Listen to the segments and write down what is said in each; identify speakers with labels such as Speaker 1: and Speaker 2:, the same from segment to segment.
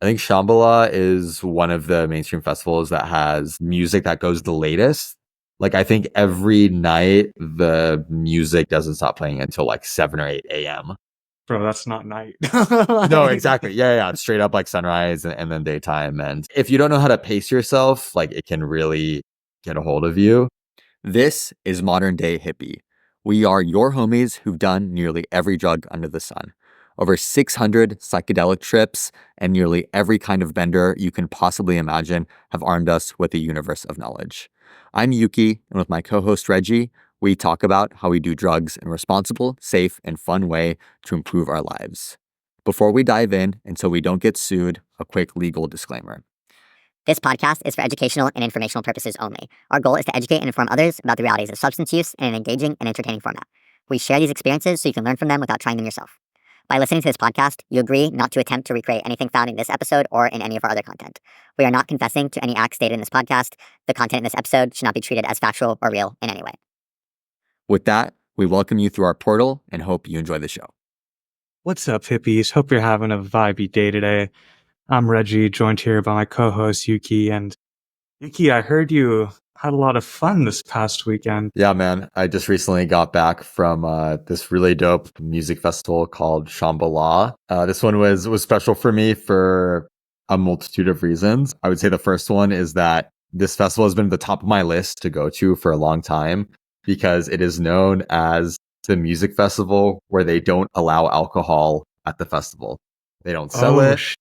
Speaker 1: I think Shambhala is one of the mainstream festivals that has music that goes the latest. Like, I think every night the music doesn't stop playing until like 7 or 8 a.m.
Speaker 2: Bro, that's not night.
Speaker 1: No, exactly. Yeah. Straight up like sunrise and then daytime. And if you don't know how to pace yourself, like it can really get a hold of you. This is Modern Day Hippie. We are your homies who've done nearly every drug under the sun. Over 600 psychedelic trips and nearly every kind of bender you can possibly imagine have armed us with a universe of knowledge. I'm Yuki, and with my co-host Reggie, we talk about how we do drugs in a responsible, safe, and fun way to improve our lives. Before we dive in, and so we don't get sued, a quick legal disclaimer.
Speaker 3: This podcast is for educational and informational purposes only. Our goal is to educate and inform others about the realities of substance use in an engaging and entertaining format. We share these experiences so you can learn from them without trying them yourself. By listening to this podcast, you agree not to attempt to recreate anything found in this episode or in any of our other content. We are not confessing to any acts stated in this podcast. The content in this episode should not be treated as factual or real in any way.
Speaker 1: With that, we welcome you through our portal and hope you enjoy the show.
Speaker 2: What's up, hippies? Hope you're having a vibey day today. I'm Reggie, joined here by my co-host Yuki. And Yuki, I heard you had a lot of fun this past weekend.
Speaker 1: Yeah, man. I just recently got back from this really dope music festival called Shambhala. This one was special for me for a multitude of reasons. I would say the first one is that this festival has been at the top of my list to go to for a long time because it is known as the music festival where they don't allow alcohol at the festival. They don't sell it.
Speaker 2: Shit.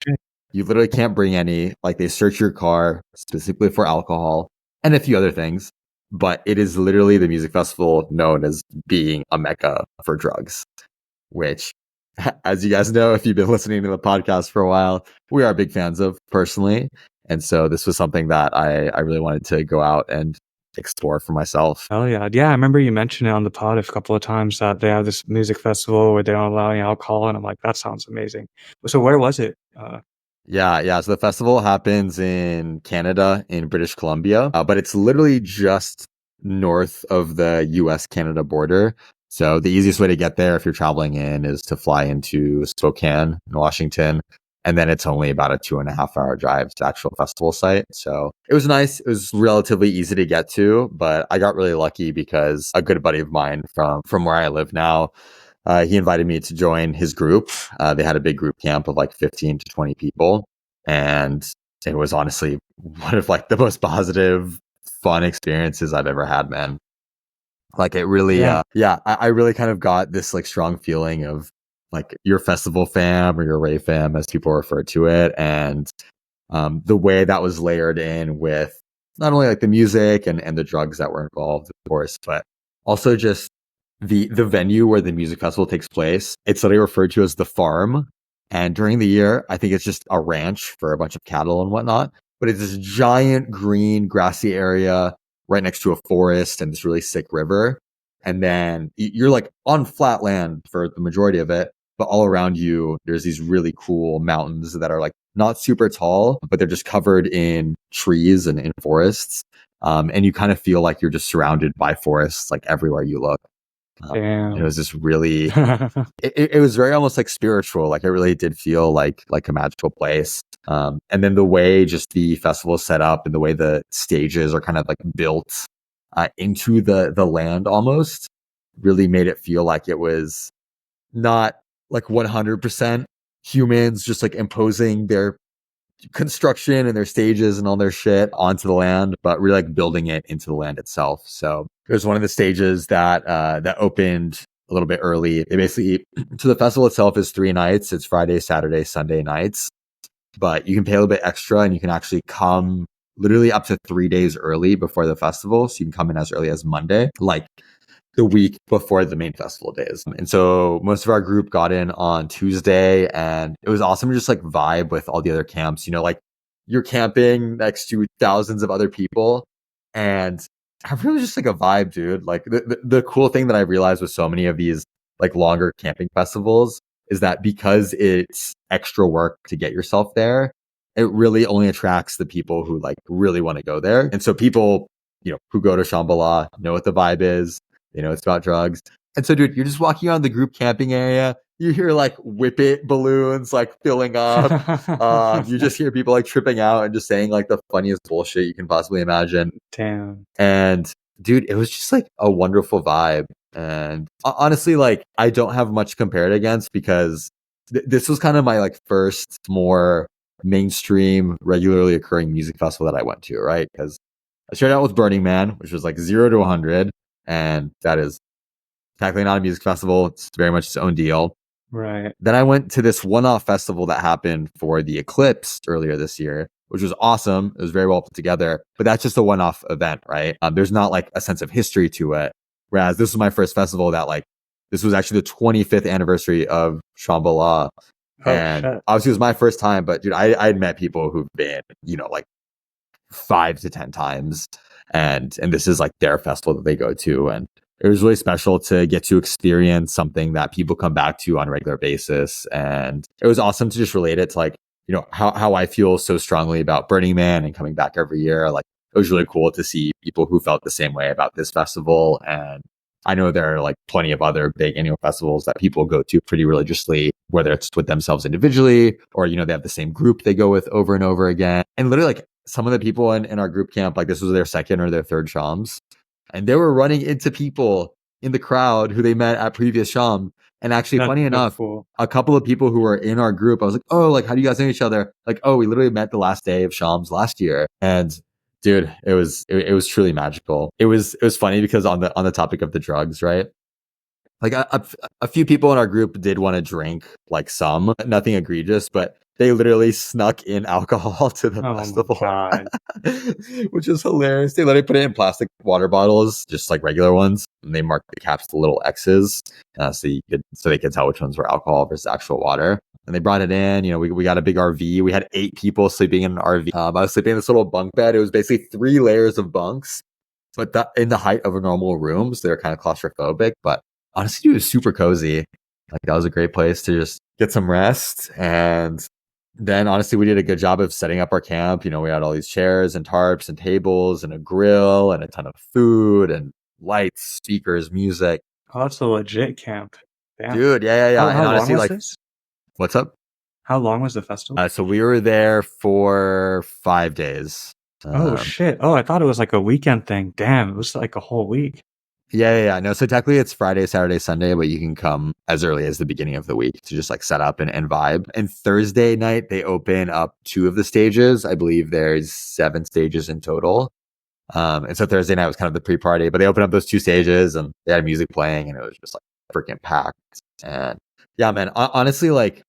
Speaker 1: You literally can't bring any. Like, they search your car specifically for alcohol and a few other things. But it is literally the music festival known as being a mecca for drugs, which, as you guys know, if you've been listening to the podcast for a while, we are big fans of personally. And so this was something that I really wanted to go out and explore for myself.
Speaker 2: Hell yeah. Yeah, I remember you mentioned it on the pod a couple of times that they have this music festival where they don't allow any alcohol. And I'm like, that sounds amazing. So where was it?
Speaker 1: Yeah. So the festival happens in Canada, in British Columbia, but it's literally just north of the US-Canada border. So the easiest way to get there if you're traveling in is to fly into Spokane in Washington. And then it's only about a 2.5 hour drive to the actual festival site. So it was nice. It was relatively easy to get to, but I got really lucky because a good buddy of mine from where I live now, he invited me to join his group. They had a big group camp of like 15 to 20 people. And it was honestly one of like the most positive, fun experiences I've ever had, man. Like it really, I really kind of got this like strong feeling of like your festival fam or your rave fam, as people refer to it. And the way that was layered in with not only like the music and the drugs that were involved, of course, but also just the venue where the music festival takes place. It's literally referred to as the farm. And during the year, I think it's just a ranch for a bunch of cattle and whatnot. But it's this giant green grassy area right next to a forest and this really sick river. And then you're like on flat land for the majority of it. But all around you, there's these really cool mountains that are like not super tall, but they're just covered in trees and in forests. And you kind of feel like you're just surrounded by forests like everywhere you look.
Speaker 2: Damn.
Speaker 1: It was just really, it was very almost like spiritual. Like it really did feel like a magical place. And then the way just the festival is set up and the way the stages are kind of like built into the land almost really made it feel like it was not like 100% humans just like imposing their construction and their stages and all their shit onto the land, but really like building it into the land itself. So there's one of the stages that opened a little bit early. It basically, so the festival itself is 3 nights. It's Friday, Saturday, Sunday nights, but you can pay a little bit extra and you can actually come literally up to 3 days early before the festival. So you can come in as early as Monday, like the week before the main festival days. And so most of our group got in on Tuesday, and it was awesome to just like vibe with all the other camps. You know, like you're camping next to thousands of other people, and I really just like a vibe, dude. Like the cool thing that I realized with so many of these like longer camping festivals is that because it's extra work to get yourself there, it really only attracts the people who like really want to go there. And so people, you know, who go to Shambhala know what the vibe is. They know it's about drugs. And so, dude, you're just walking around the group camping area. You hear like whip it balloons like filling up. You just hear people like tripping out and just saying like the funniest bullshit you can possibly imagine.
Speaker 2: Damn.
Speaker 1: And dude, it was just like a wonderful vibe. And honestly, like I don't have much to compare it against because this was kind of my like first more mainstream, regularly occurring music festival that I went to, right? Because I started out with Burning Man, which was like 0 to 100, and that is technically not a music festival. It's very much its own deal.
Speaker 2: Right.
Speaker 1: Then I went to this one-off festival that happened for the Eclipse earlier this year, which was awesome. It was very well put together, but that's just a one-off event, right? There's not like a sense of history to it. Whereas this was my first festival that like, this was actually the 25th anniversary of Shambhala.
Speaker 2: Oh
Speaker 1: And
Speaker 2: shit.
Speaker 1: obviously it was my first time, but dude, I'd met people who've been, like 5 to 10 times. And this is like their festival that they go to. And it was really special to get to experience something that people come back to on a regular basis. And it was awesome to just relate it to like, how I feel so strongly about Burning Man and coming back every year. Like it was really cool to see people who felt the same way about this festival. And I know there are like plenty of other big annual festivals that people go to pretty religiously, whether it's with themselves individually or, they have the same group they go with over and over again. And literally like some of the people in our group camp, like this was their second or their third shams. And they were running into people in the crowd who they met at previous sham. And actually,
Speaker 2: That's
Speaker 1: funny
Speaker 2: so
Speaker 1: enough,
Speaker 2: cool.
Speaker 1: a couple of people who were in our group, I was like, oh, like, how do you guys know each other? Like, oh, we literally met the last day of shams last year. And dude, it was truly magical. It was funny because on the topic of the drugs, right? Like a few people in our group did want to drink, like some, nothing egregious, but they literally snuck in alcohol to the
Speaker 2: Oh my
Speaker 1: festival,
Speaker 2: god.
Speaker 1: which is hilarious. They literally put it in plastic water bottles, just like regular ones, and they marked the caps the little X's, so they could tell which ones were alcohol versus actual water. And they brought it in. We got a big RV. We had 8 people sleeping in an RV. I was sleeping in this little bunk bed. It was basically 3 layers of bunks, but in the height of a normal room, so they're kind of claustrophobic, but honestly, it was super cozy. Like that was a great place to just get some rest. And then honestly, we did a good job of setting up our camp. We had all these chairs and tarps and tables and a grill and a ton of food and lights, speakers, music.
Speaker 2: Oh, that's a legit camp. Damn.
Speaker 1: Dude, yeah.
Speaker 2: How
Speaker 1: And
Speaker 2: long
Speaker 1: honestly,
Speaker 2: was
Speaker 1: like,
Speaker 2: this?
Speaker 1: what's up?
Speaker 2: How long was the festival?
Speaker 1: So we were there for 5 days.
Speaker 2: Oh shit. Oh, I thought it was like a weekend thing. Damn, it was like a whole week.
Speaker 1: Yeah. No, so technically it's Friday, Saturday, Sunday, but you can come as early as the beginning of the week to just like set up and vibe. And Thursday night, they open up 2 of the stages. I believe there's 7 stages in total. And so Thursday night was kind of the pre-party, but they opened up those 2 stages and they had music playing and it was just like freaking packed. And yeah, man, honestly, like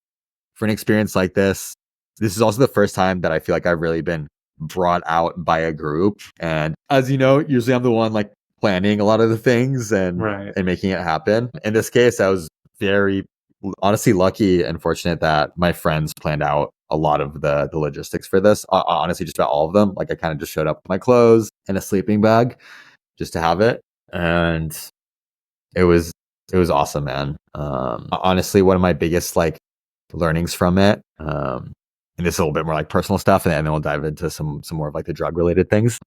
Speaker 1: for an experience like this is also the first time that I feel like I've really been brought out by a group. And as you know, usually I'm the one like planning a lot of the things and making it happen. In this case, I was very honestly lucky and fortunate that my friends planned out a lot of the logistics for this. Honestly, just about all of them. Like I kind of just showed up with my clothes and a sleeping bag just to have it. And it was awesome, man. Honestly, one of my biggest like learnings from it, and this is a little bit more like personal stuff, and then we'll dive into some more of like the drug related things.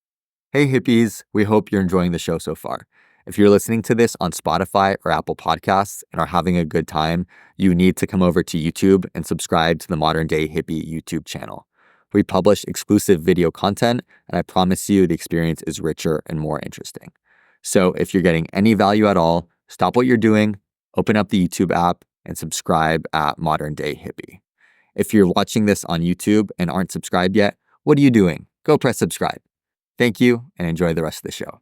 Speaker 1: Hey hippies, we hope you're enjoying the show so far. If you're listening to this on Spotify or Apple Podcasts and are having a good time, you need to come over to YouTube and subscribe to the Modern Day Hippie YouTube channel. We publish exclusive video content, and I promise you the experience is richer and more interesting. So if you're getting any value at all, stop what you're doing, open up the YouTube app, and subscribe at Modern Day Hippie. If you're watching this on YouTube and aren't subscribed yet, what are you doing? Go press subscribe. Thank you and enjoy the rest of the show.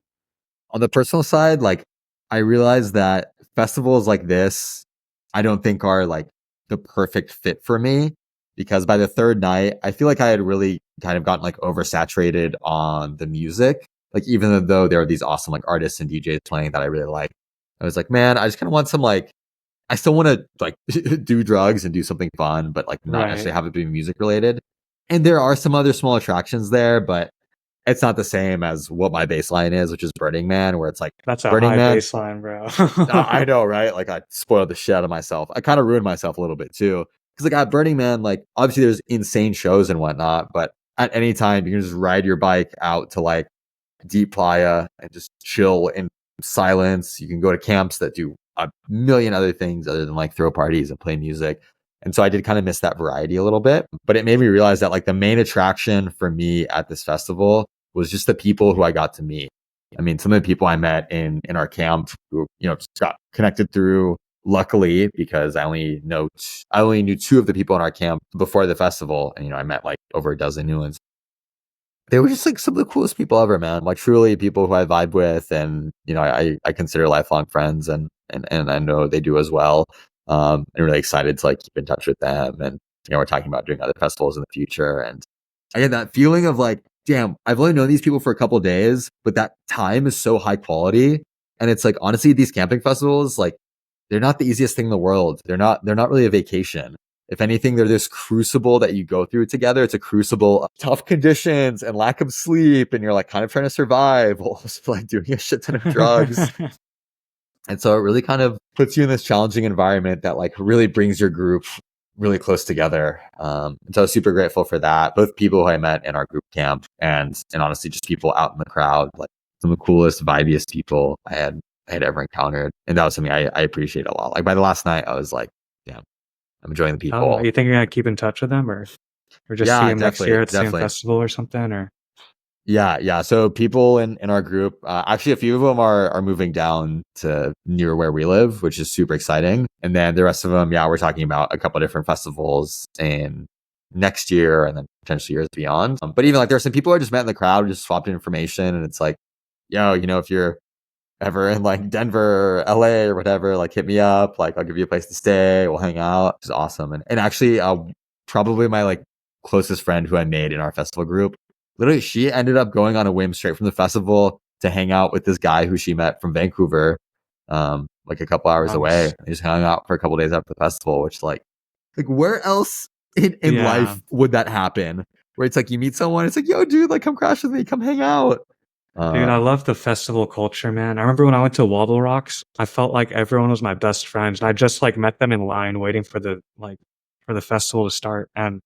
Speaker 1: On the personal side, like I realized that festivals like this, I don't think are like the perfect fit for me because by the 3rd night, I feel like I had really kind of gotten like oversaturated on the music. Like even though there are these awesome like artists and DJs playing that I really like, I was like, man, I just kind of want some like, I still want to like do drugs and do something fun, but like not necessarily have it be music related. And there are some other small attractions there, but it's not the same as what my baseline is, which is Burning Man, where it's like
Speaker 2: That's a
Speaker 1: Burning
Speaker 2: high
Speaker 1: Man.
Speaker 2: baseline, bro.
Speaker 1: I know, right? Like I spoiled the shit out of myself. I kind of ruined myself a little bit too. Because like at Burning Man, like obviously there's insane shows and whatnot, but at any time you can just ride your bike out to like Deep Playa and just chill in silence. You can go to camps that do a million other things other than like throw parties and play music. And so I did kind of miss that variety a little bit, but it made me realize that like the main attraction for me at this festival was just the people who I got to meet. I mean, some of the people I met in our camp who, just got connected through, luckily, because I only knew two of the people in our camp before the festival. And, I met like over a dozen new ones. They were just like some of the coolest people ever, man. Like truly people who I vibe with, and I consider lifelong friends, and I know they do as well. I'm really excited to like keep in touch with them, and we're talking about doing other festivals in the future. And I get that feeling of like, damn, I've only known these people for a couple of days, but that time is so high quality. And it's like, honestly, these camping festivals, like, they're not the easiest thing in the world. They're not really a vacation. If anything, they're this crucible that you go through together. It's a crucible of tough conditions and lack of sleep. And you're like kind of trying to survive while also like doing a shit ton of drugs. And so it really kind of puts you in this challenging environment that like really brings your group really close together. And so I was super grateful for that. Both people who I met in our group camp and honestly just people out in the crowd, like some of the coolest, vibiest people I had ever encountered. And that was something I appreciate a lot. Like by the last night, I was like, damn, I'm enjoying the people.
Speaker 2: Are you thinking I keep in touch with them or just see them next year at the same festival or something? Or
Speaker 1: Yeah. So people in our group, actually a few of them are moving down to near where we live, which is super exciting. And then the rest of them, we're talking about a couple of different festivals in next year and then potentially years beyond. But even like there are some people I just met in the crowd, just swapped information, and it's like, if you're ever in like Denver or LA or whatever, like hit me up, like I'll give you a place to stay, we'll hang out. It's awesome. And actually probably my like closest friend who I made in our festival group, literally she ended up going on a whim straight from the festival to hang out with this guy who she met from Vancouver, like a couple hours away. They just hung out for a couple days after the festival, which like where else in life would that happen? Where it's like you meet someone, it's like, yo dude, like come crash with me, come hang out.
Speaker 2: Dude, I love the festival culture, man. I remember when I went to Wobble Rocks, I felt like everyone was my best friends. And I just like met them in line waiting for the festival to start. And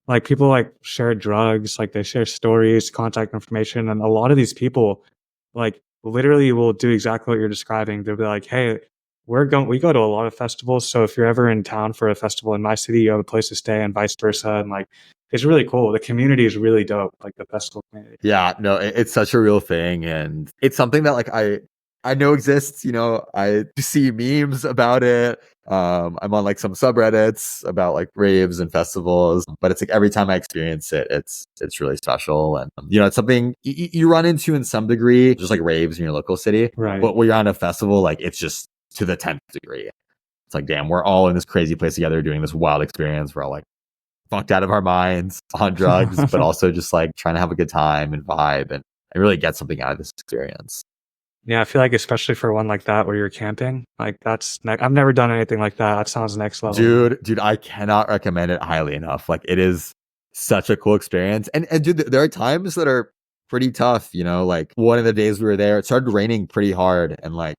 Speaker 2: like people like share drugs, like they share stories, contact information. And a lot of these people like literally will do exactly what you're describing. They'll be like, hey, we go to a lot of festivals. So if you're ever in town for a festival in my city, you have a place to stay, and vice versa. And like, it's really cool. The community is really dope, like the festival community.
Speaker 1: Yeah, no, it's such a real thing. And it's something that like I know exists, I see memes about it. I'm on like some subreddits about like raves and festivals, but it's like every time I experience it, it's really special. And it's something you run into in some degree, just like raves in your local city.
Speaker 2: Right.
Speaker 1: But when you're on a festival, like it's just to the 10th degree. It's like, damn, we're all in this crazy place together doing this wild experience. We're all like fucked out of our minds on drugs, but also just like trying to have a good time and vibe and really get something out of this experience.
Speaker 2: Yeah, I feel like especially for one like that where you're camping, like I've never done anything like that. That sounds next level.
Speaker 1: Dude, I cannot recommend it highly enough. Like it is such a cool experience. And dude, there are times that are pretty tough, like one of the days we were there, it started raining pretty hard, and like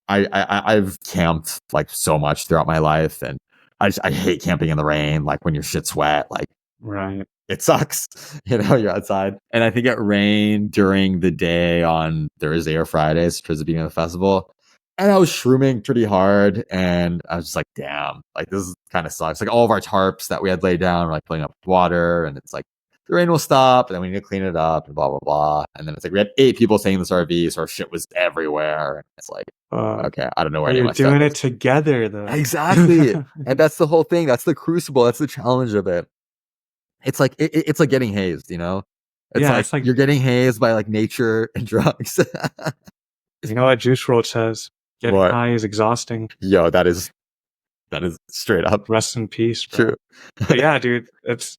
Speaker 1: I've camped like so much throughout my life, and I hate camping in the rain, like when your shit's wet, like
Speaker 2: right.
Speaker 1: It sucks, you're outside. And I think it rained during the day on Thursday or Friday, towards the beginning of the festival. And I was shrooming pretty hard, and I was just like, damn, like this kind of sucks. Like all of our tarps that we had laid down were like filling up with water, and it's like the rain will stop, and then we need to clean it up, and blah, blah, blah. And then it's like we had 8 people staying in this RV, so our shit was everywhere. And it's like, okay, I don't know where
Speaker 2: you're doing it together, though.
Speaker 1: Exactly. And that's the whole thing. That's the crucible. That's the challenge of it. It's like it's like getting hazed, It's like you're getting hazed by like nature and drugs.
Speaker 2: You know what Juice WRLD says? Getting high is exhausting.
Speaker 1: Yo, that is straight up.
Speaker 2: Rest in peace, bro.
Speaker 1: True.
Speaker 2: But yeah, dude, it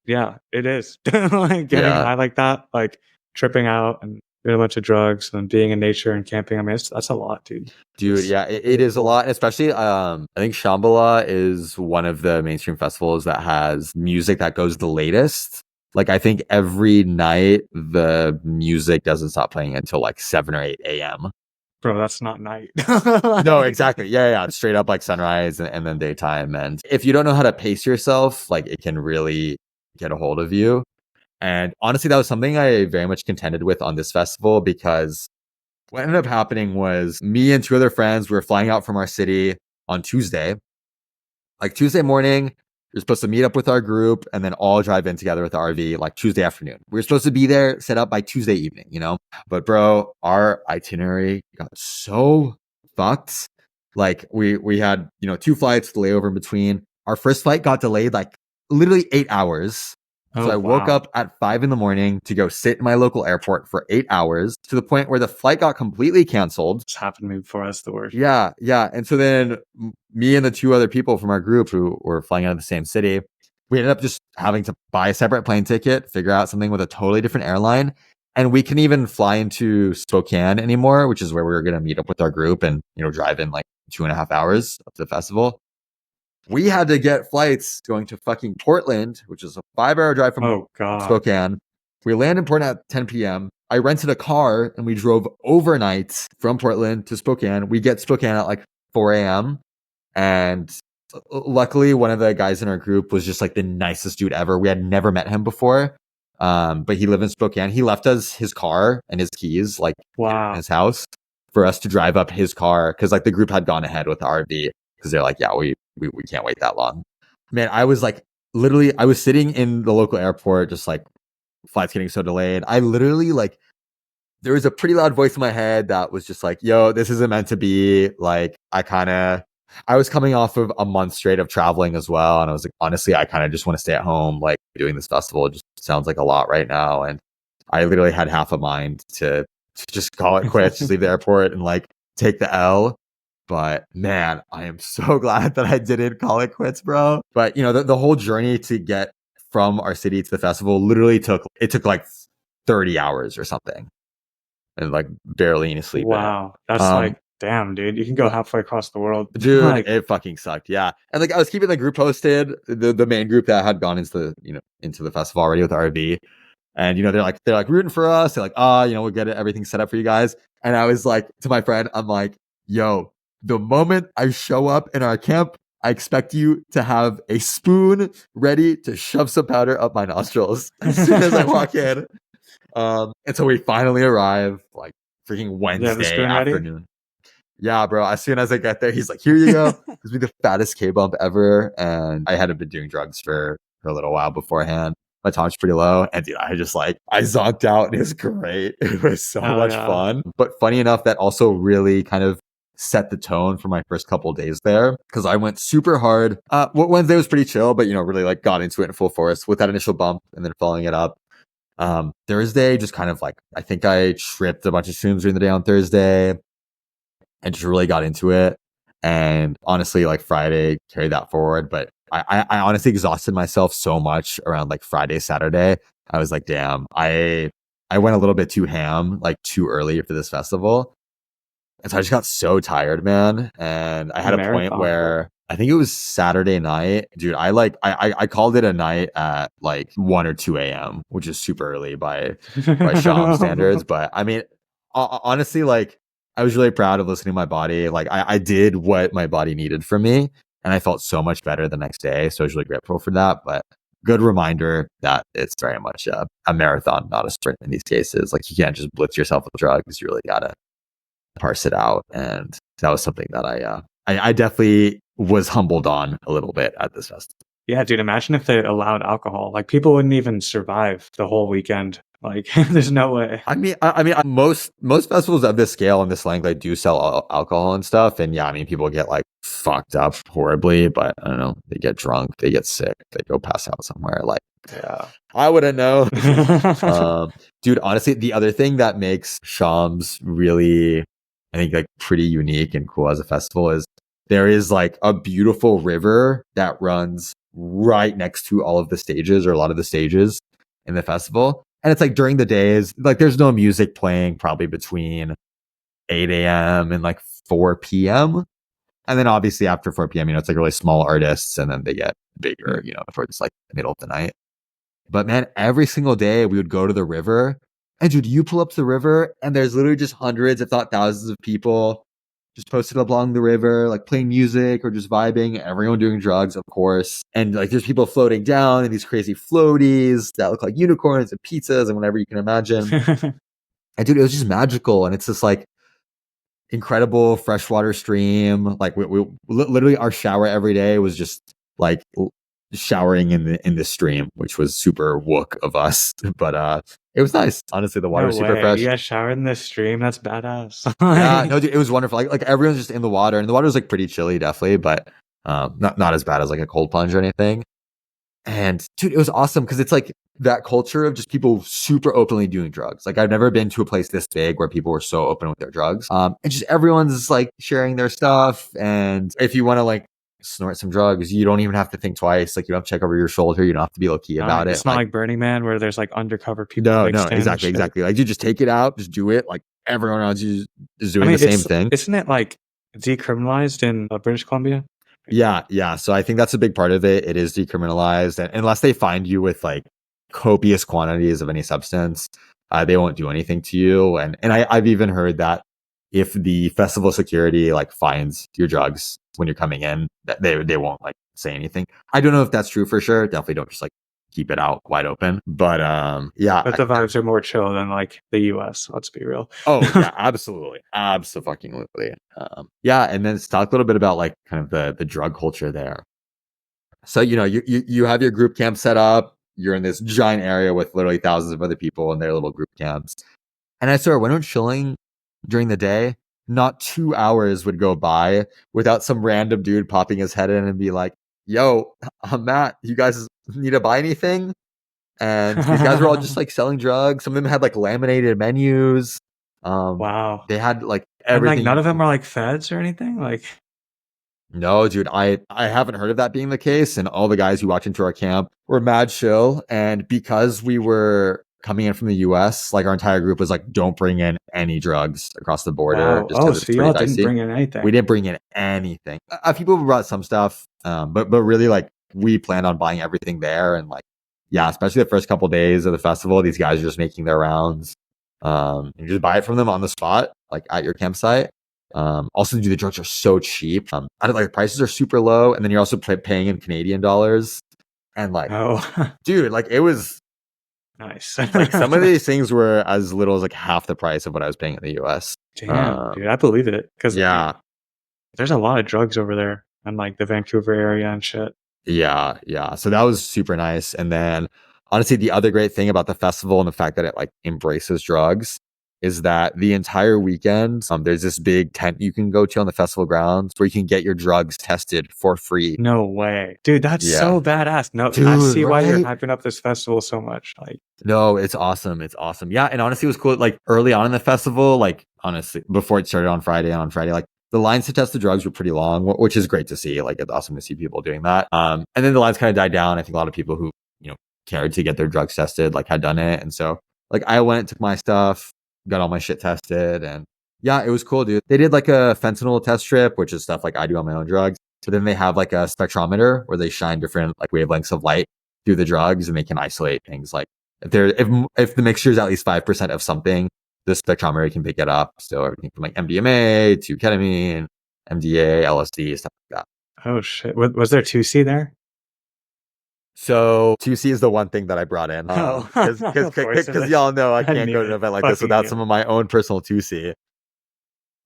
Speaker 2: is. Like getting high like that, like tripping out and doing a bunch of drugs and being in nature and camping. I mean, that's a lot, dude.
Speaker 1: Dude, yeah, it is a lot. Especially, I think Shambhala is one of the mainstream festivals that has music that goes the latest. Like, I think every night the music doesn't stop playing until like 7 or 8 a.m.
Speaker 2: Bro, that's not night.
Speaker 1: No, exactly. Yeah. It's straight up like sunrise and then daytime. And if you don't know how to pace yourself, like it can really get a hold of you. And honestly, that was something I very much contended with on this festival, because What ended up happening was me and two other friends were flying out from our city on Tuesday. Like Tuesday morning, we're supposed to meet up with our group and then all drive in together with the RV like Tuesday afternoon. We were supposed to be there set up by Tuesday evening, you know? But bro, our itinerary got so fucked. Like we had, you know, 2 flights, layover in between. Our first flight got delayed like literally 8 hours. So I woke up at 5 in the morning to go sit in my local airport for 8 hours to the point where the flight got completely canceled.
Speaker 2: It's happened to me before. That's the worst.
Speaker 1: Yeah. And so then me and the 2 other people from our group who were flying out of the same city, we ended up just having to buy a separate plane ticket, figure out something with a totally different airline. And we couldn't even fly into Spokane anymore, which is where we were going to meet up with our group and, you know, drive in like 2.5 hours up to the festival. We had to get flights going to fucking Portland, which is a 5-hour drive from Spokane. We land in Portland at 10 p.m. I rented a car and we drove overnight from Portland to Spokane. We get Spokane at like 4 a.m. And luckily, one of the guys in our group was just like the nicest dude ever. We had never met him before. But he lived in Spokane. He left us his car and his keys like in his house for us to drive up his car. Cause like the group had gone ahead with the RV because they're like, yeah, we can't wait that long. Man, I was like, literally, I was sitting in the local airport, just like flights getting so delayed. I literally like, there was a pretty loud voice in my head that was just like, yo, this isn't meant to be. Like, I was coming off of a month straight of traveling as well. And I was like, honestly, I kind of just want to stay at home. Like doing this festival just sounds like a lot right now. And I literally had half a mind to just call it quits, just leave the airport and like take the L. But man, I am so glad that I didn't call it quits, bro. But you know, the whole journey to get from our city to the festival literally took like 30 hours or something. And like barely any sleep.
Speaker 2: Wow. That's like, damn, dude, you can go halfway across the world.
Speaker 1: Dude, like, it fucking sucked. Yeah. And like I was keeping the group posted, the main group that had gone into the festival already with RV. And you know, they're like rooting for us. They're like, you know, we'll get everything set up for you guys. And I was like to my friend, I'm like, yo, the moment I show up in our camp, I expect you to have a spoon ready to shove some powder up my nostrils as soon as I walk in. And so we finally arrive like freaking Wednesday afternoon. Ready? Yeah, bro. As soon as I get there, he's like, here you go. This will be the fattest K-bump ever. And I hadn't been doing drugs for a little while beforehand. My tolerance pretty low. And dude, I zonked out and it was great. It was so much fun. But funny enough, that also really kind of set the tone for my first couple of days there because I went super hard. Wednesday was pretty chill, but you know, really like got into it in full force with that initial bump and then following it up. Thursday, just kind of like, I think I tripped a bunch of shrooms during the day on Thursday and just really got into it. And honestly, like Friday carried that forward, but I honestly exhausted myself so much around like Friday, Saturday. I was like, damn, I went a little bit too ham, like too early for this festival. And so I just got so tired, man. And I had a point where I think it was Saturday night, dude. I called it a night at like 1 or 2 a.m., which is super early by Sham standards. But I mean, honestly, like I was really proud of listening to my body. Like I did what my body needed from me, and I felt so much better the next day. So I was really grateful for that. But good reminder that it's very much a marathon, not a sprint in these cases. Like you can't just blitz yourself with drugs. You really gotta parse it out. And that was something that I definitely was humbled on a little bit at this festival.
Speaker 2: Yeah, dude, imagine if they allowed alcohol. Like people wouldn't even survive the whole weekend. Like there's no way.
Speaker 1: I mean, most festivals of this scale and this length, they do sell alcohol and stuff. And yeah, I mean, people get like fucked up horribly, but I don't know, they get drunk, they get sick, they go pass out somewhere. Like, yeah, I wouldn't know. Dude, honestly, the other thing that makes Shams really, I think, like pretty unique and cool as a festival is there is like a beautiful river that runs right next to all of the stages or a lot of the stages in the festival. And it's like during the days, like there's no music playing probably between 8 a.m. and like 4 p.m. And then obviously after 4 p.m., you know, it's like really small artists and then they get bigger, you know, towards like the middle of the night. But man, every single day we would go to the river and dude, you pull up to the river and there's literally just hundreds, if not thousands of people just posted up along the river, like playing music or just vibing, everyone doing drugs, of course. And like there's people floating down in these crazy floaties that look like unicorns and pizzas and whatever you can imagine. And dude, it was just magical. And it's just like, incredible freshwater stream. Like we literally our shower every day was just like showering in the stream, which was super wook of us. But it was nice. Honestly, the water
Speaker 2: No
Speaker 1: was super
Speaker 2: way.
Speaker 1: fresh.
Speaker 2: You guys showered in this stream? That's badass.
Speaker 1: Yeah, no, dude, it was wonderful. Like everyone's just in the water, and the water was like pretty chilly, definitely, but not as bad as like a cold plunge or anything. And dude, it was awesome because it's like that culture of just people super openly doing drugs. Like I've never been to a place this big where people were so open with their drugs. And just everyone's like sharing their stuff. And if you want to like snort some drugs, you don't even have to think twice. Like you don't have to check over your shoulder. You don't have to be low key about it.
Speaker 2: It's not like Burning Man where there's like undercover people.
Speaker 1: No,
Speaker 2: mixed in and
Speaker 1: exactly.
Speaker 2: shit.
Speaker 1: Like you just take it out, just do it. Like everyone else is doing the same thing.
Speaker 2: Isn't it like decriminalized in British Columbia?
Speaker 1: Yeah. So I think that's a big part of it. It is decriminalized, and unless they find you with like copious quantities of any substance, they won't do anything to you. And I've even heard that if the festival security like finds your drugs when you're coming in, that they won't like say anything. I don't know if that's true for sure. Definitely don't just like keep it out wide open. But yeah.
Speaker 2: But the vibes are more chill than like the US, let's be real.
Speaker 1: Oh yeah, absolutely. Absolutely. Yeah, and then let's talk a little bit about like kind of the drug culture there. So, you have your group camp set up, you're in this giant area with literally thousands of other people in their little group camps. And I swear, when I'm chilling during the day, not 2 hours would go by without some random dude popping his head in and be like, yo, I'm Matt, you guys need to buy anything? And these guys were all just like selling drugs. Some of them had like laminated menus.
Speaker 2: Wow.
Speaker 1: They had like
Speaker 2: And
Speaker 1: everything.
Speaker 2: like none of them are like feds or anything? Like
Speaker 1: No, dude, I haven't heard of that being the case. And all the guys who walked into our camp were mad chill. And because we were coming in from the US, like our entire group was like, don't bring in any drugs across the border.
Speaker 2: wow.
Speaker 1: Just 'cause
Speaker 2: Oh,
Speaker 1: it's
Speaker 2: so
Speaker 1: pretty
Speaker 2: y'all didn't
Speaker 1: dicey.
Speaker 2: bring in anything.
Speaker 1: We didn't bring in anything. A few people brought some stuff, but really like we planned on buying everything there. And like, yeah, especially the first couple days of the festival, these guys are just making their rounds. You just buy it from them on the spot, like at your campsite. Also, the drugs are so cheap. I don't like the prices are super low, and then you're also paying in Canadian dollars. And like,
Speaker 2: Oh,
Speaker 1: dude, like it was
Speaker 2: nice.
Speaker 1: like some of these things were as little as like half the price of what I was paying in the US.
Speaker 2: Damn, dude, I believe it. Because
Speaker 1: Yeah.
Speaker 2: there's a lot of drugs over there in like the Vancouver area and shit.
Speaker 1: Yeah. So that was super nice. And then honestly, the other great thing about the festival and the fact that it like embraces drugs is that the entire weekend, there's this big tent you can go to on the festival grounds where you can get your drugs tested for free.
Speaker 2: No way. Dude, that's
Speaker 1: Yeah.
Speaker 2: so badass. No,
Speaker 1: Dude,
Speaker 2: I see why you're
Speaker 1: right?
Speaker 2: hyping up this festival so much. Like,
Speaker 1: No, it's awesome. Yeah. And honestly, it was cool. Like early on in the festival, like honestly, before it started on Friday, like the lines to test the drugs were pretty long, which is great to see. Like it's awesome to see people doing that. And then the lines kind of died down. I think a lot of people who, cared to get their drugs tested, like had done it. And so like I went, took my stuff, got all my shit tested. And yeah, it was cool, dude. They did like a fentanyl test strip, which is stuff like I do on my own drugs. So then they have like a spectrometer where they shine different like wavelengths of light through the drugs, and they can isolate things like if the mixture is at least 5% of something, the spectrometer can pick it up. So everything from like MDMA to ketamine, MDA, LSD, stuff like that.
Speaker 2: oh shit. Was there 2C there?
Speaker 1: So 2C is the one thing that I brought in.
Speaker 2: Oh.
Speaker 1: Because
Speaker 2: Of course it is.
Speaker 1: y'all know I
Speaker 2: I
Speaker 1: can't
Speaker 2: knew
Speaker 1: go to an
Speaker 2: it.
Speaker 1: event like this
Speaker 2: Fucking
Speaker 1: without
Speaker 2: knew.
Speaker 1: some of my own personal 2C.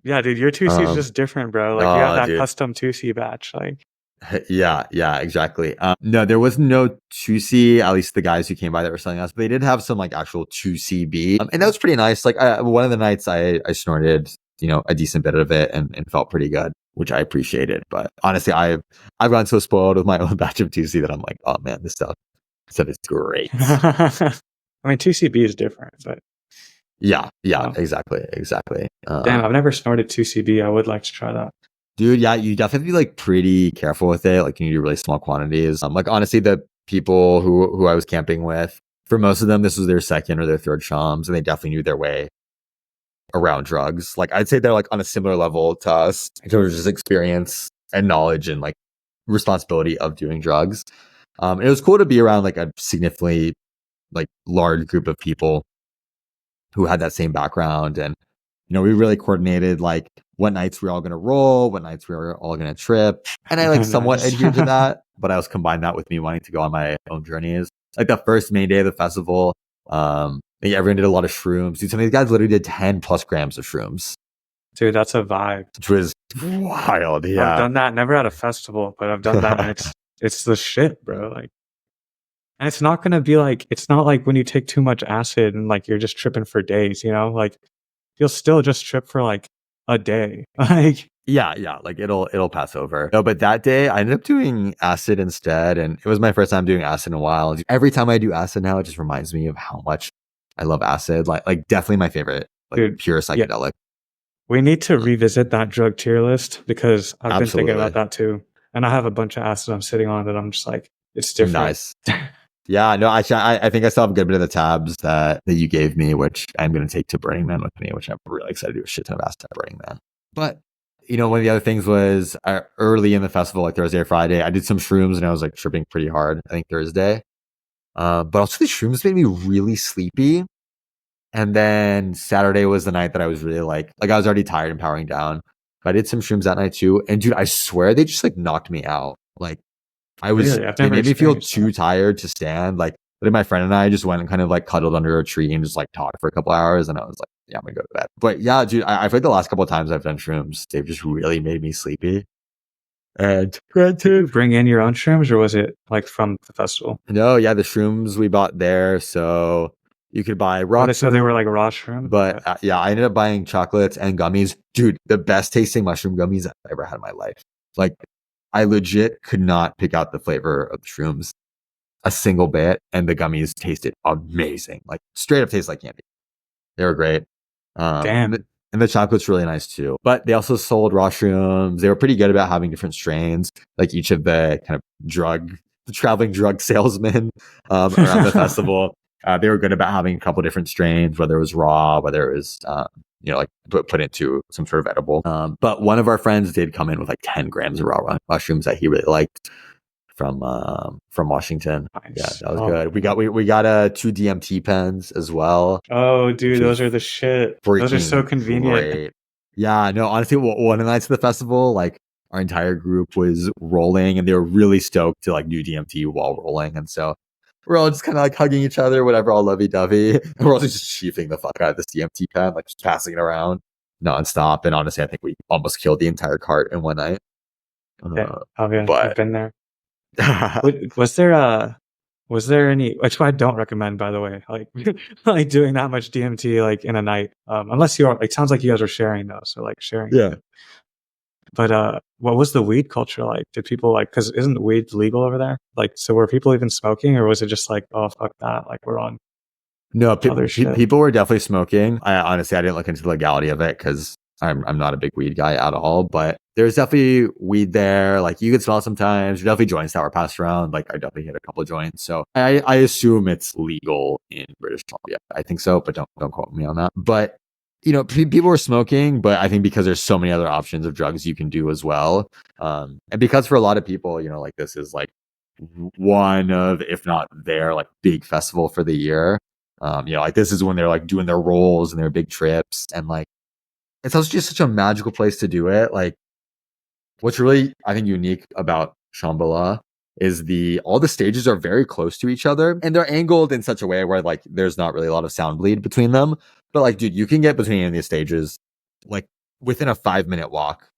Speaker 2: Yeah, dude, your 2C is just different, bro. Like you have that
Speaker 1: Dude.
Speaker 2: custom 2C batch. Like,
Speaker 1: Yeah, exactly. No, there was no 2C, at least the guys who came by that were selling us, but they did have some like actual 2CB. And that was pretty nice. Like one of the nights I snorted, a decent bit of it and felt pretty good, which I appreciated. But honestly, I've gotten so spoiled with my own batch of 2C that I'm like, oh man, this stuff is great.
Speaker 2: I mean, 2CB is different, but
Speaker 1: Yeah,
Speaker 2: Wow.
Speaker 1: exactly.
Speaker 2: damn, I've never snorted 2CB. I would like to try that.
Speaker 1: Dude, yeah, you definitely be like pretty careful with it. Like you need to do really small quantities. Like honestly, the people who I was camping with, for most of them, this was their second or their third shams, and they definitely knew their way around drugs. Like I'd say they're like on a similar level to us in terms of just experience and knowledge and like responsibility of doing drugs. It was cool to be around like a significantly like large group of people who had that same background, and we really coordinated like what nights we were all going to roll, what nights we were all going to trip. And I like somewhat
Speaker 2: Nice.
Speaker 1: adhered to that, but I also combined that with me wanting to go on my own journeys. Like the first main day of the festival, I think everyone did a lot of shrooms. Dude, some of these guys literally did 10 plus grams of shrooms.
Speaker 2: Dude, that's a vibe.
Speaker 1: which was wild.
Speaker 2: I've
Speaker 1: Yeah.
Speaker 2: done that, never at a festival, but I've done that, and it's the shit, bro. Like, and it's not gonna be like, it's not like when you take too much acid and like you're just tripping for days, you know? Like, you'll still just trip for like a day. Like,
Speaker 1: Yeah, like it'll pass over. No, but that day I ended up doing acid instead, and it was my first time doing acid in a while. Every time I do acid now, it just reminds me of how much I love acid. Like definitely my favorite, like
Speaker 2: dude,
Speaker 1: pure
Speaker 2: yeah,
Speaker 1: psychedelic.
Speaker 2: we need to revisit that drug tier list because I've been thinking
Speaker 1: Absolutely.
Speaker 2: about that too. And I have a bunch of acid I'm sitting on that I'm just like, it's different.
Speaker 1: Nice. Yeah, no, I think I still have a good bit of the tabs that you gave me, which I'm going to take to Burning Man with me, which I'm really excited to do a shit ton of acid at Burning Man. But, you know, one of the other things was early in the festival, like Thursday or Friday, I did some shrooms and I was like tripping pretty hard, I think Thursday. But also the shrooms made me really sleepy. And then Saturday was the night that I was really like I was already tired and powering down. But I did some shrooms that night too. And dude, I swear they just like knocked me out. Like
Speaker 2: Really? I've
Speaker 1: they
Speaker 2: never
Speaker 1: made me feel
Speaker 2: experienced
Speaker 1: too
Speaker 2: that.
Speaker 1: tired to stand. Like, but my friend and I just went and kind of like cuddled under a tree and just like talked for a couple hours. And I was like, yeah, I'm gonna go to bed. But yeah, dude, I feel like the last couple of times I've done shrooms, they've just really made me sleepy. And
Speaker 2: Did you
Speaker 1: granted,
Speaker 2: bring in your own shrooms or was it like from the festival?
Speaker 1: no, yeah, the shrooms we bought there. So you could buy raw
Speaker 2: So they were
Speaker 1: shrooms,
Speaker 2: like raw shrooms?
Speaker 1: but
Speaker 2: Okay.
Speaker 1: yeah, I ended up buying chocolates and gummies. Dude, the best tasting mushroom gummies I've ever had in my life. Like, I legit could not pick out the flavor of the shrooms a single bit, and the gummies tasted amazing. Like, straight up tastes like candy. They were great.
Speaker 2: Damn.
Speaker 1: And the chocolate's really nice too. But they also sold raw shrooms. They were pretty good about having different strains, like each of the kind of the traveling drug salesmen around the festival. They were good about having a couple different strains, whether it was raw, whether it was like put into some sort of edible. But one of our friends did come in with like 10 grams of raw mushrooms that he really liked from Washington.
Speaker 2: Nice.
Speaker 1: Yeah, that was good. We got 2 DMT pens as well.
Speaker 2: Oh, dude,
Speaker 1: Which
Speaker 2: those
Speaker 1: is
Speaker 2: are the shit. Those are so
Speaker 1: freaking
Speaker 2: convenient.
Speaker 1: great. Yeah, no, honestly, one of the nights of the festival, like our entire group was rolling and they were really stoked to like do DMT while rolling. And so we're all just kind of like hugging each other, whatever, all lovey dovey. And we're also just chiefing the fuck out of this DMT pen, like just passing it around nonstop. And honestly, I think we almost killed the entire cart in one night.
Speaker 2: Yeah. Oh yeah, I've
Speaker 1: But
Speaker 2: been there. Was there any, which I don't recommend, by the way, like like doing that much DMT like in a night, unless you are, like, sounds like you guys are sharing though, so like sharing.
Speaker 1: yeah.
Speaker 2: But what was the weed culture like? Did people like, because isn't weed legal over there? Like, so were people even smoking, or was it just like, oh fuck that, like we're on
Speaker 1: No,
Speaker 2: other shit?
Speaker 1: people were definitely smoking. I didn't look into the legality of it because I'm not a big weed guy at all. But there's definitely weed there. Like, you could smell it sometimes. There's definitely joints that were passed around. Like, I definitely hit a couple of joints. So I assume it's legal in British Columbia. I think so, but don't quote me on that. But you know, people were smoking, but I think because there's so many other options of drugs you can do as well, and because for a lot of people, you know, like this is like one of, if not their like big festival for the year. Like this is when they're like doing their rolls and their big trips, and like it's also just such a magical place to do it. Like, what's really, I think, unique about Shambhala is all the stages are very close to each other, and they're angled in such a way where like there's not really a lot of sound bleed between them. But like, dude, you can get between any of these stages like within a 5-minute walk,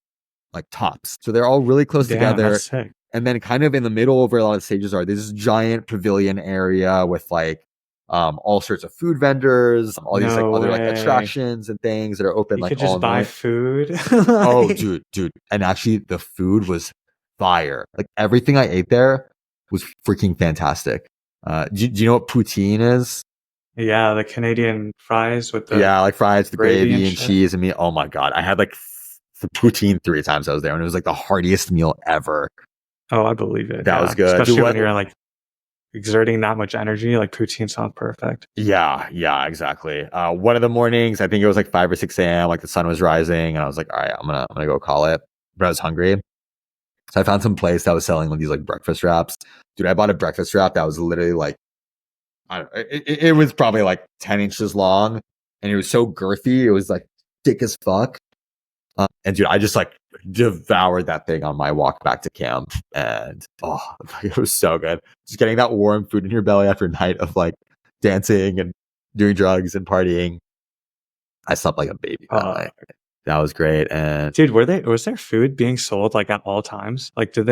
Speaker 1: like tops. So they're all really close
Speaker 2: Damn,
Speaker 1: together.
Speaker 2: that's sick.
Speaker 1: And then kind of in the middle of where a lot of stages are, there's this giant pavilion area with like all sorts of food vendors, all these like
Speaker 2: No
Speaker 1: other like
Speaker 2: way.
Speaker 1: attractions and things that are open
Speaker 2: You
Speaker 1: like
Speaker 2: could
Speaker 1: all
Speaker 2: just buy
Speaker 1: night.
Speaker 2: food.
Speaker 1: Oh,
Speaker 2: Like,
Speaker 1: dude. And actually the food was fire. Like everything I ate there was freaking fantastic. Do you know what poutine is?
Speaker 2: yeah, the Canadian fries with the
Speaker 1: Yeah, like fries, the
Speaker 2: gravy
Speaker 1: gravy
Speaker 2: and
Speaker 1: and
Speaker 2: shit.
Speaker 1: cheese and meat. Oh my God. I had like the poutine 3 times I was there, and it was like the heartiest meal ever.
Speaker 2: Oh, I believe it.
Speaker 1: That
Speaker 2: Yeah,
Speaker 1: was good. Dude,
Speaker 2: especially when you're like exerting that much energy, like poutine sounds perfect.
Speaker 1: Yeah, exactly. One of the mornings, I think it was like 5 or 6 a.m. Like the sun was rising, and I was like, all right, I'm gonna go call it. But I was hungry, so I found some place that was selling these like breakfast wraps. Dude, I bought a breakfast wrap that was literally like, I don't know, it was probably like 10 inches long, and it was so girthy. It was like thick as fuck. And dude, I just like devoured that thing on my walk back to camp, and it was so good. Just getting that warm food in your belly after a night of like dancing and doing drugs and partying. I slept like a baby that night. That was great. And
Speaker 2: Dude, was there food being sold like at all times? Like did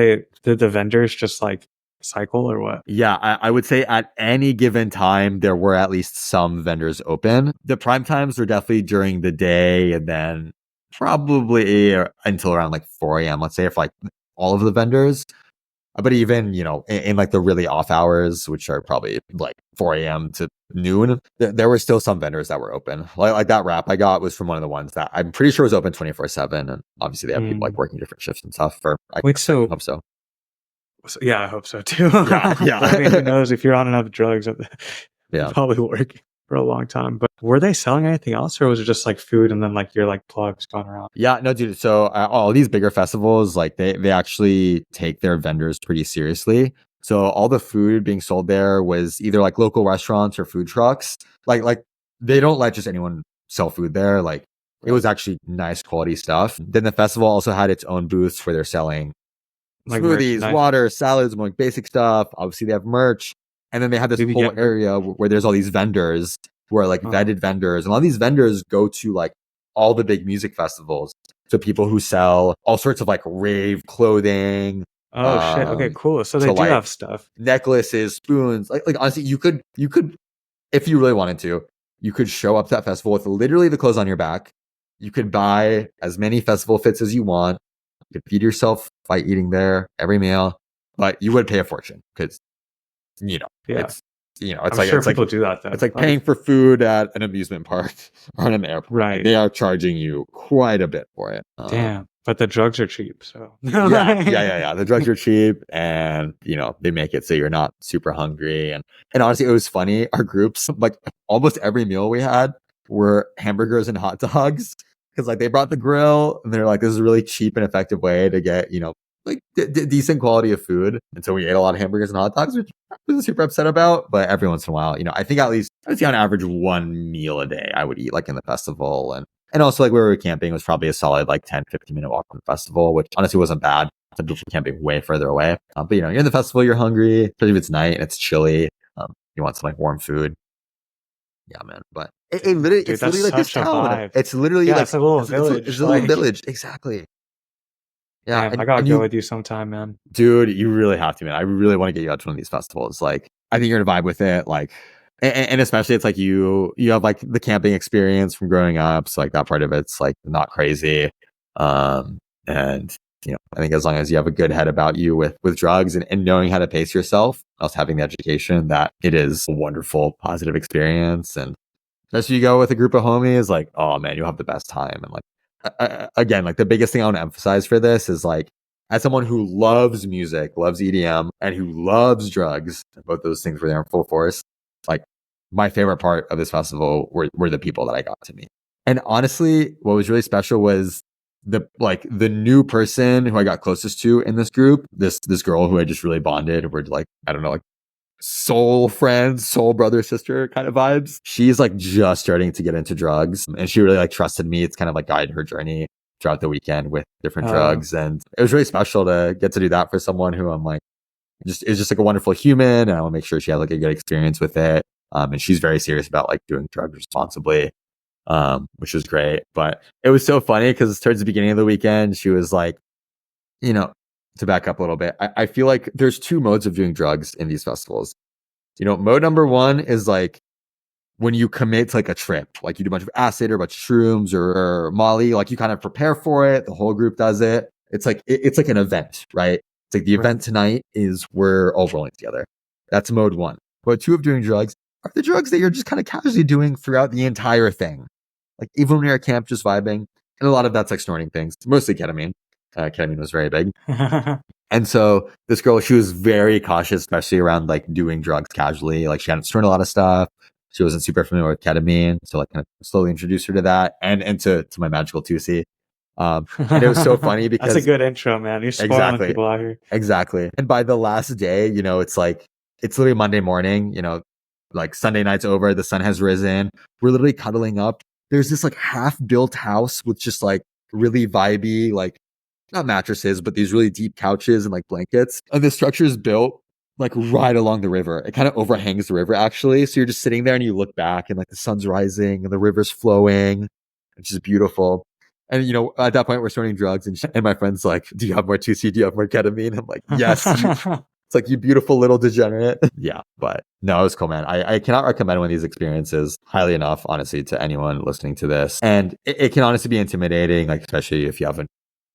Speaker 2: the vendors just like cycle or what?
Speaker 1: yeah, I would say at any given time, there were at least some vendors open. The prime times were definitely during the day and then probably until around like 4 a.m., let's say, for like all of the vendors. But even, in like the really off hours, which are probably like 4 a.m. to noon, there were still some vendors that were open. Like that wrap I got was from one of the ones that I'm pretty sure was open 24/7. And obviously they have people like working different shifts and stuff I
Speaker 2: Wait, so
Speaker 1: hope so.
Speaker 2: yeah, I hope so too.
Speaker 1: Yeah, yeah.
Speaker 2: I mean, who knows if you're on enough drugs,
Speaker 1: Yeah.
Speaker 2: probably working for a long time. But were they selling anything else, or was it just like food and then like your like plugs going around?
Speaker 1: Yeah, no, dude. So all these bigger festivals, like they actually take their vendors pretty seriously. So all the food being sold there was either like local restaurants or food trucks. Like they don't let just anyone sell food there. Like it was actually nice quality stuff. Then the festival also had its own booths where they're selling
Speaker 2: Like
Speaker 1: smoothies,
Speaker 2: merchandise?
Speaker 1: water, salads, more like basic stuff. Obviously, they have merch, and then they have this
Speaker 2: Did you
Speaker 1: whole
Speaker 2: get
Speaker 1: area where there's all these vendors who are like vetted vendors, and all these vendors go to like all the big music festivals. So people who sell all sorts of like rave clothing,
Speaker 2: Oh shit. Okay, cool. So they
Speaker 1: to
Speaker 2: do
Speaker 1: like
Speaker 2: have stuff.
Speaker 1: necklaces, spoons. Like honestly, you could if you really wanted to, you could show up to that festival with literally the clothes on your back. You could buy as many festival fits as you want. You could feed yourself by eating there every meal, but you would pay a fortune because
Speaker 2: Yeah.
Speaker 1: it's it's
Speaker 2: I'm
Speaker 1: like
Speaker 2: sure people do that though.
Speaker 1: it's like paying for food at an amusement park or at an airport.
Speaker 2: Right.
Speaker 1: They are charging you quite a bit for it.
Speaker 2: Damn. But the drugs are cheap, so
Speaker 1: Yeah. The drugs are cheap, and they make it so you're not super hungry. And honestly, it was funny. Our groups, like almost every meal we had, were hamburgers and hot dogs because like they brought the grill, and they're like, this is a really cheap and effective way to get like decent quality of food. And so we ate a lot of hamburgers and hot dogs, which I wasn't super upset about. But every once in a while, I think at least I would say on average 1 meal a day I would eat like in the festival. And also, like, where we were camping was probably a solid, like, 10-15 minute walk from the festival, which honestly wasn't bad. Some people camping way further away. But, you're in the festival, you're hungry, especially if it's night and it's chilly. You want some, like, warm food. Yeah, man. But it's literally like this town. It's literally like
Speaker 2: it's a little village.
Speaker 1: It's a little village. Exactly. Yeah.
Speaker 2: Damn, I gotta go with you sometime, man.
Speaker 1: Dude, you really have to, man. I really want to get you out to one of these festivals. Like, I think you're gonna vibe with it. Like, and especially it's like you have like the camping experience from growing up. So like that part of it's like not crazy. And I think as long as you have a good head about you with drugs and knowing how to pace yourself, also having the education, that it is a wonderful, positive experience. And especially you go with a group of homies, like, oh man, you'll have the best time. And like, again, like the biggest thing I want to emphasize for this is like, as someone who loves music, loves EDM, and who loves drugs, both those things were there in full force. Like my favorite part of this festival were the people that I got to meet. And honestly, what was really special was the new person who I got closest to in this group, this girl who I just really bonded. We're like, I don't know, like soul friends, soul brother, sister kind of vibes. She's like just starting to get into drugs, and she really like trusted me. It's kind of like guided her journey throughout the weekend with different drugs. And it was really special to get to do that for someone who I'm like, is just like a wonderful human. And I want to make sure she had like a good experience with it. And she's very serious about like doing drugs responsibly, which was great. But it was so funny because towards the beginning of the weekend, she was like, to back up a little bit, I feel like there's two modes of doing drugs in these festivals. Mode number one is like when you commit to like a trip, like you do a bunch of acid or a bunch of shrooms or Molly, like you kind of prepare for it. The whole group does it. It's like, it's like an event, right? It's like the event tonight is we're all rolling together. That's mode one. Mode two of doing drugs are the drugs that you're just kind of casually doing throughout the entire thing. Like even when you're at camp, just vibing. And a lot of that's like snorting things, mostly ketamine. Ketamine was very big. And so this girl, she was very cautious, especially around like doing drugs casually. Like she hadn't snorted a lot of stuff. She wasn't super familiar with ketamine. So like kind of slowly introduced her to that and to my magical 2C. And it was so funny because
Speaker 2: that's a good intro, man. You're spoiling people out here.
Speaker 1: Exactly. And by the last day, it's like, it's literally Monday morning, like Sunday night's over. The sun has risen. We're literally cuddling up. There's this like half built house with just like really vibey, like not mattresses, but these really deep couches and like blankets. And the structure is built like right along the river. It kind of overhangs the river actually. So you're just sitting there and you look back and like the sun's rising and the river's flowing, which is beautiful. And, at that point, we're snorting drugs. And my friend's like, do you have more 2C? Do you have more ketamine? I'm like, yes. It's like, you beautiful little degenerate. Yeah. But no, it was cool, man. I cannot recommend one of these experiences highly enough, honestly, to anyone listening to this. And it can honestly be intimidating, like, especially if you haven't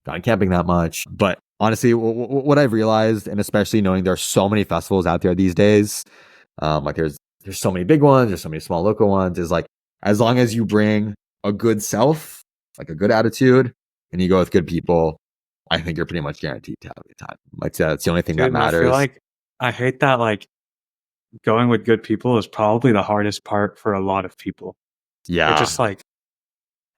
Speaker 1: gone camping that much. But honestly, what I've realized, and especially knowing there are so many festivals out there these days, like there's so many big ones, there's so many small local ones, is like, as long as you bring a good self, like a good attitude, and you go with good people, I think you're pretty much guaranteed to have a good time. Like, that's the only thing that
Speaker 2: Dude, I feel
Speaker 1: matters.
Speaker 2: like I hate that like going with good people is probably the hardest part for a lot of people.
Speaker 1: Yeah.
Speaker 2: It's just like,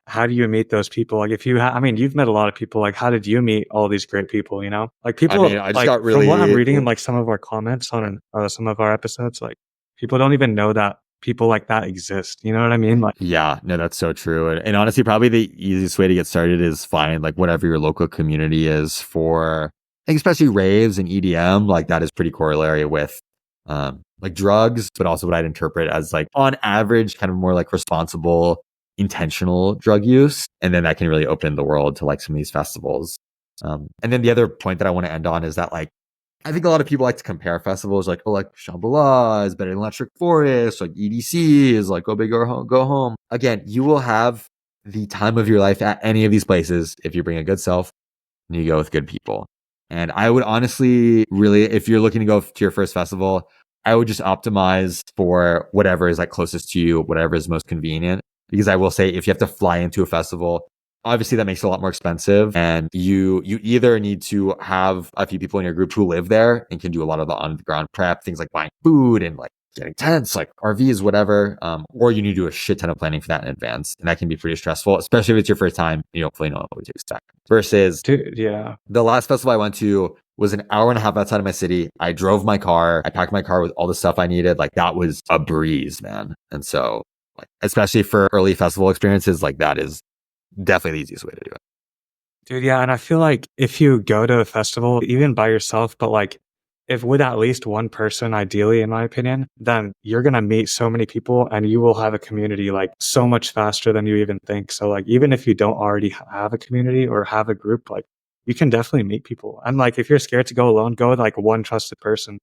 Speaker 2: how do you meet those people? Like, if you, I mean, you've met a lot of people. Like, how did you meet all these great people? Like people.
Speaker 1: I just
Speaker 2: like
Speaker 1: got
Speaker 2: from what I'm
Speaker 1: really,
Speaker 2: reading in like some of our comments on some of our episodes, like people don't even know that people like that exist. You know what I mean? Like,
Speaker 1: yeah, no, that's so true. And honestly, probably the easiest way to get started is find like whatever your local community is for, I think especially raves and EDM, like that is pretty corollary with like drugs, but also what I'd interpret as like on average, kind of more like responsible, intentional drug use. And then that can really open the world to like some of these festivals. And then the other point that I want to end on is that like, I think a lot of people like to compare festivals like, oh, like Shambhala is better than Electric Forest, like EDC is like go big or go home. Again, you will have the time of your life at any of these places if you bring a good self and you go with good people. And I would honestly really, if you're looking to go to your first festival, I would just optimize for whatever is like closest to you, whatever is most convenient. Because I will say, if you have to fly into a festival, obviously that makes it a lot more expensive. And you either need to have a few people in your group who live there and can do a lot of the on the ground prep, things like buying food and like getting tents, like RVs, whatever. Or you need to do a shit ton of planning for that in advance. And that can be pretty stressful, especially if it's your first time, you don't fully know what to expect. Versus
Speaker 2: dude, yeah.
Speaker 1: the last festival I went to was an hour and a half outside of my city. I drove my car. I packed my car with all the stuff I needed. Like that was a breeze, man. And so like, especially for early festival experiences, like that is definitely the easiest way to do it.
Speaker 2: Dude, yeah, and I feel like if you go to a festival, even by yourself, but like if with at least one person, ideally, in my opinion, then you're gonna meet so many people and you will have a community like so much faster than you even think. So like even if you don't already have a community or have a group, like you can definitely meet people. And like if you're scared to go alone, go with like one trusted person.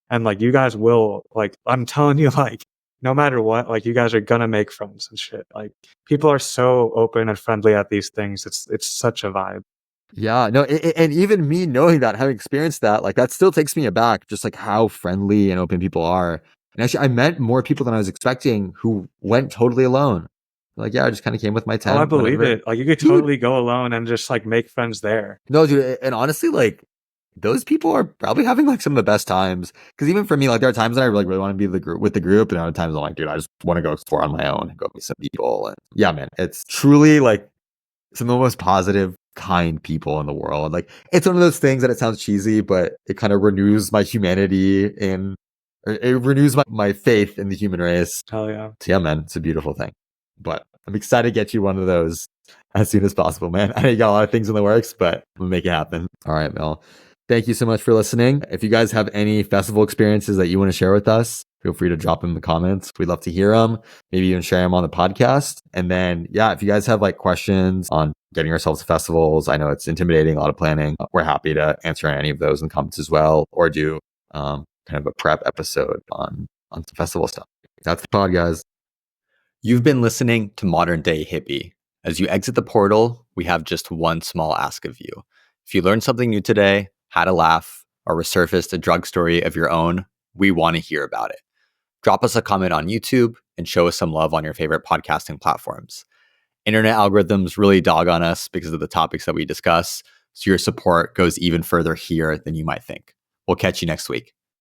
Speaker 2: And like you guys will, like I'm telling you, like no matter what, like you guys are gonna make friends and shit. Like people are so open and friendly at these things. It's such a vibe.
Speaker 1: Yeah, no, and even me knowing that, having experienced that, like that still takes me aback, just like how friendly and open people are. And actually, I met more people than I was expecting who went totally alone. Like, yeah, I just kind of came with my
Speaker 2: Oh, I
Speaker 1: tent,
Speaker 2: believe
Speaker 1: whatever.
Speaker 2: it. Like you could
Speaker 1: Dude,
Speaker 2: totally go alone and just like make friends there.
Speaker 1: no, dude, and honestly, like those people are probably having like some of the best times. Because even for me, like there are times that I like really want to be with the group, and other times I'm like, dude, I just want to go explore on my own and go meet some people. And yeah, man, it's truly like some of the most positive, kind people in the world. Like it's one of those things that it sounds cheesy, but it kind of renews my humanity and it renews my faith in the human race.
Speaker 2: Hell yeah.
Speaker 1: So yeah, man, it's a beautiful thing. But I'm excited to get you one of those as soon as possible, man. I know you got a lot of things in the works, but we'll make it happen. All right, Mel. Thank you so much for listening. If you guys have any festival experiences that you want to share with us, feel free to drop them in the comments. We'd love to hear them. Maybe even share them on the podcast. And then, yeah, if you guys have like questions on getting ourselves to festivals, I know it's intimidating, a lot of planning. We're happy to answer any of those in the comments as well, or do kind of a prep episode on some festival stuff. That's the pod, guys.
Speaker 4: You've been listening to Modern Day Hippie. As you exit the portal, we have just one small ask of you. If you learned something new today, had a laugh, or resurfaced a drug story of your own, we want to hear about it. Drop us a comment on YouTube and show us some love on your favorite podcasting platforms. Internet algorithms really dog on us because of the topics that we discuss, so your support goes even further here than you might think. We'll catch you next week.